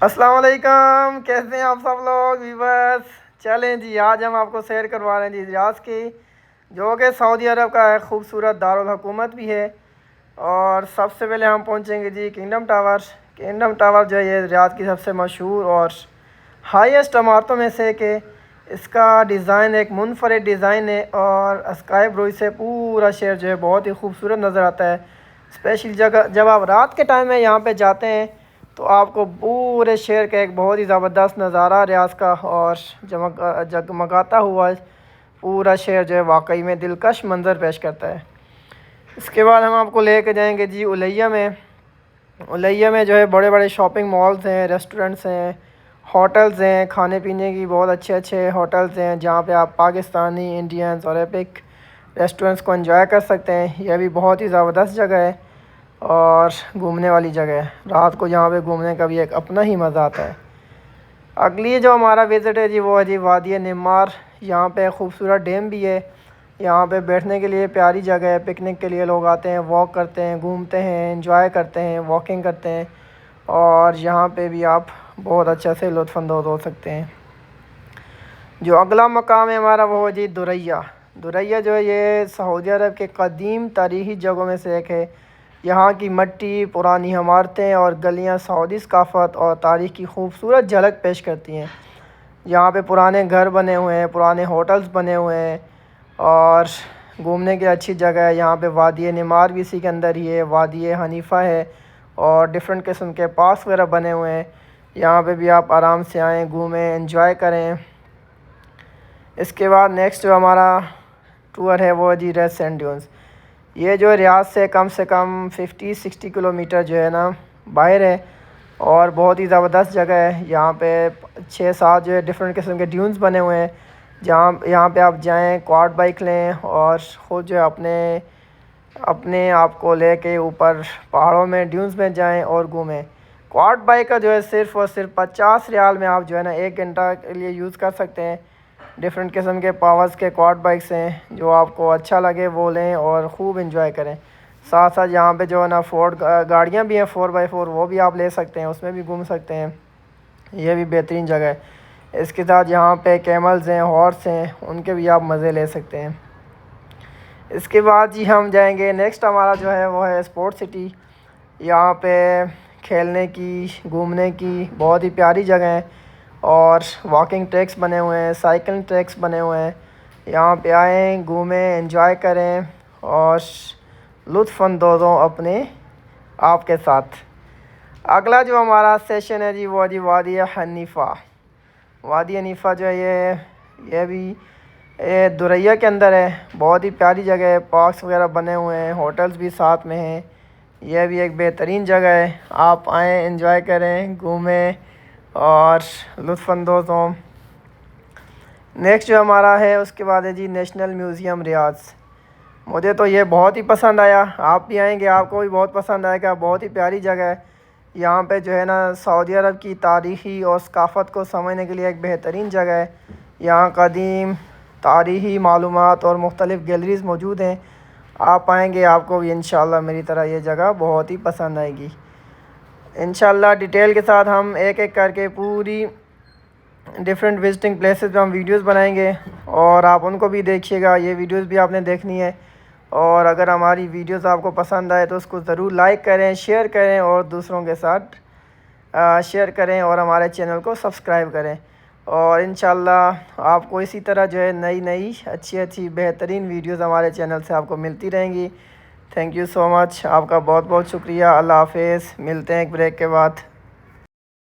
अस्सलाम वालेकुम, कैसे हैं आप सब लोग व्यूवर्स। चलें जी, आज हम आपको सैर करवा रहे हैं जी रियाज की, जो कि सऊदी अरब का एक खूबसूरत दारुल हुकूमत भी है। और सबसे पहले हम पहुंचेंगे जी किंगडम टावर। किंगडम टावर जो है ये रियाज की सबसे मशहूर और हाईएस्ट इमारतों में से कि इसका डिज़ाइन एक मुनफरद डिज़ाइन है और स्काई ब्लू से पूरा शहर जो है बहुत ही खूबसूरत नज़र आता है। स्पेशली जगह जब आप रात के टाइम में यहाँ पे जाते हैं तो आपको पूरे शहर का एक बहुत ही ज़बरदस्त नज़ारा रियाज का और जगमगाता हुआ पूरा शहर जो है वाकई में दिलकश मंज़र पेश करता है। इसके बाद हम आपको लेके जाएंगे जी उलैया में। उलैया में जो है बड़े बड़े शॉपिंग मॉल्स हैं, रेस्टोरेंट्स हैं, होटल्स हैं, खाने पीने की बहुत अच्छे अच्छे होटल्स हैं जहाँ पे आप पाकिस्तानी, इंडियंस और अरबिक रेस्टोरेंट्स को एंजॉय कर सकते हैं। यह भी बहुत ही ज़बरदस्त जगह है और घूमने वाली जगह है। रात को यहाँ पे घूमने का भी एक अपना ही मज़ा आता है। अगली जो हमारा विज़िट है जी वो है जी वादी निमार। यहाँ पे खूबसूरत डैम भी है। यहाँ पे बैठने के लिए प्यारी जगह है, पिकनिक के लिए लोग आते हैं, वॉक करते हैं, घूमते हैं, एंजॉय करते हैं, वॉकिंग करते हैं और यहाँ पे भी आप बहुत अच्छे से लुत्फ़अंदोज़ हो सकते हैं। जो अगला मकाम है हमारा वो है जी दुरैया। दुरैया जो है ये सऊदी अरब के कदीम तारीख़ी जगहों में से एक है। यहाँ की मिट्टी, पुरानी इमारतें और गलियाँ सऊदी सकाफ़त और तारीख़ की खूबसूरत झलक पेश करती हैं। यहाँ पे पुराने घर बने हुए हैं, पुराने होटल्स बने हुए हैं और घूमने की अच्छी जगह है। यहाँ पे वादी निमार भी इसी के अंदर ही है, वादी हनीफ़ा है और डिफरेंट किस्म के पार्क्स वगैरह बने हुए हैं। यहाँ पे भी आप आराम से आएँ, घूमें, एंजॉय करें। इसके बाद नेक्स्ट जो हमारा टूर है वो जी रेड सैंड ड्यून्स। ये जो रियाज से कम 50-60 किलोमीटर जो है ना बाहर है और बहुत ही ज़बरदस्त जगह है। यहाँ पे 6-7 जो है डिफरेंट किस्म के ड्यून्स बने हुए हैं जहाँ यहाँ पे आप जाएं, क्वाड बाइक लें और ख़ुद जो है अपने आप को लेके ऊपर पहाड़ों में ड्यून्स में जाएं और घूमें। क्वाड बाइक का जो है सिर्फ़ और सिर्फ 50 रियाल में आप जो है ना 1 घंटा के लिए यूज़ कर सकते हैं। डिफरेंट किस्म के पावर्स के क्वाड बाइक्स हैं, जो आपको अच्छा लगे वो लें और ख़ूब इंजॉय करें। साथ साथ यहाँ पे जो है ना फोर्ड गाड़ियाँ भी हैं 4x4, वो भी आप ले सकते हैं, उसमें भी घूम सकते हैं। ये भी बेहतरीन जगह है। इसके साथ यहाँ पे कैमल्स हैं, हॉर्स हैं, उनके भी आप मज़े ले सकते हैं। इसके बाद जी हम जाएंगे नेक्स्ट हमारा जो है वो है स्पोर्ट सिटी। यहाँ पे खेलने की, घूमने की बहुत ही प्यारी जगह है और वॉकिंग ट्रैक्स बने हुए हैं, साइकिलिंग ट्रैक्स बने हुए हैं। यहाँ पे आएँ, घूमें, एंजॉय करें और लुत्फ़अंदोज़ हों अपने आप के साथ। अगला जो हमारा सेशन है जी वो जी वादी हनीफ़ा। वादी हनीफ़ा जो है ये भी दुरैया के अंदर है। बहुत ही प्यारी जगह है, पार्क्स वगैरह बने हुए हैं, होटल्स भी साथ में हैं। यह भी एक बेहतरीन जगह है। आप आएँ, एंजॉय करें, घूमें और लुत्फ़अंदोज़ हों। नेक्स्ट जो हमारा है उसके बाद है जी नेशनल म्यूज़ियम रियाज। मुझे तो ये बहुत ही पसंद आया। आप भी आएंगे, आपको भी बहुत पसंद आएगा। बहुत ही प्यारी जगह है। यहाँ पे जो है ना सऊदी अरब की तारीख़ी और सकाफ़त को समझने के लिए एक बेहतरीन जगह है। यहाँ कदीम तारीख़ी मालूमात और मुख्तलिफ़ गैलरीज़ मौजूद हैं। आप आएंगे, आपको भी इंशाल्लाह मेरी तरह ये जगह बहुत ही पसंद आएगी। इंशाल्लाह डिटेल के साथ हम एक एक करके पूरी डिफरेंट विजिटिंग प्लेसेस पे हम वीडियोस बनाएंगे और आप उनको भी देखिएगा। ये वीडियोस भी आपने देखनी है और अगर हमारी वीडियोस आपको पसंद आए तो उसको ज़रूर लाइक करें, शेयर करें और दूसरों के साथ शेयर करें और हमारे चैनल को सब्सक्राइब करें। और इंशाल्लाह आपको इसी तरह जो है नई नई अच्छी अच्छी बेहतरीन वीडियोस हमारे चैनल से आपको मिलती रहेंगी। थैंक यू सो मच, आपका बहुत बहुत शुक्रिया। अल्लाह हाफ़िज़। मिलते हैं एक ब्रेक के बाद।